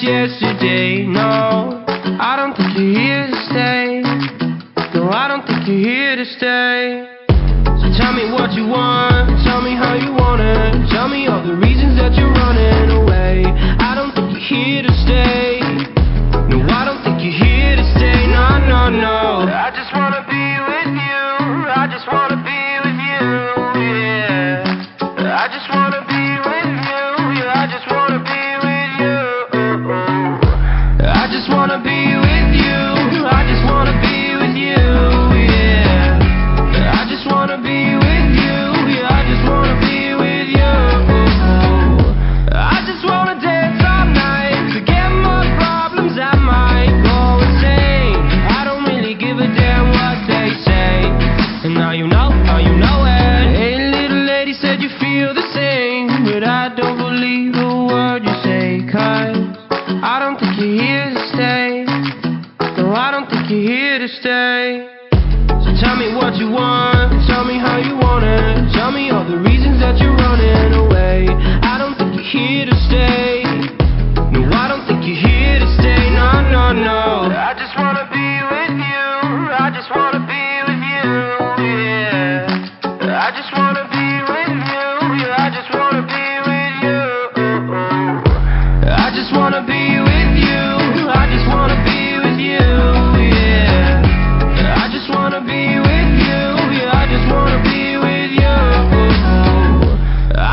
yesterday. No, I don't think you're here to stay. No, I don't think you're here to stay. So tell me what you want, tell me how you want it. Tell me all the reasons that you're running away. I don't think you're here to stay. No, I don't think you're here to stay. No, no, no. I just wanna be with you. I just wanna be with you, yeah. I just wanna be with you. Yeah, I just wanna be with you. I just wanna be with you. I just wanna be with you, yeah. I just wanna be with you. Yeah, I just wanna be with you. I just wanna dance all night, forget my problems, I might go insane. I don't really give a damn what they say. And now you know it. Hey, little lady said you feel the same, but I don't believe a word you say, 'cause I don't think you're here to stay. No, I don't think you're here to stay. So tell me what you want, tell me how you want it. Tell me all the reasons that you're running away. I don't think you're here to stay. No, I don't think you're here to stay. No, no, no. I just wanna be with you. I just wanna be with you, yeah. I just wanna be with you. Yeah, I just wanna be with you. I just wanna be with you. I just wanna be with you, yeah. I just wanna be with you. Yeah, I just wanna be with you.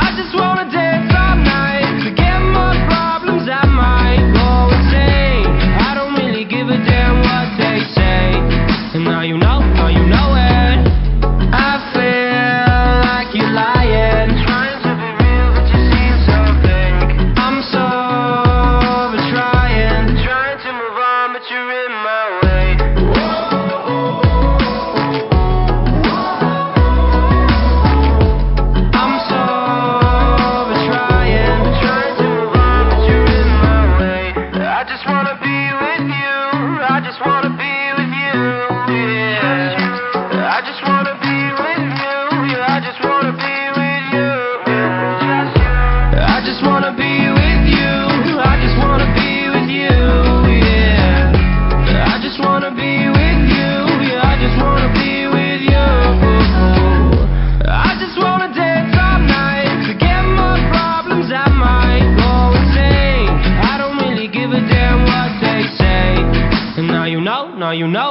I just wanna dance all night, forget my problems, I might go insane. I don't really give a damn what they say. And now you know it. I feel like you're lying, trying to be real, but you seem so fake. I'm so over trying to move on, but you're in my way. I'm so over trying to move on, but you're in my way. I just wanna be with you. I just wanna be with you, yeah. I just wanna be with you. Yeah, I just wanna be with you. I just wanna be with you. I just wanna be with you, yeah. I just wanna be with you. Yeah, I just wanna be with you. I just wanna dance all night, forget my problems, I might go insane. I don't really give a damn what they say. And now you know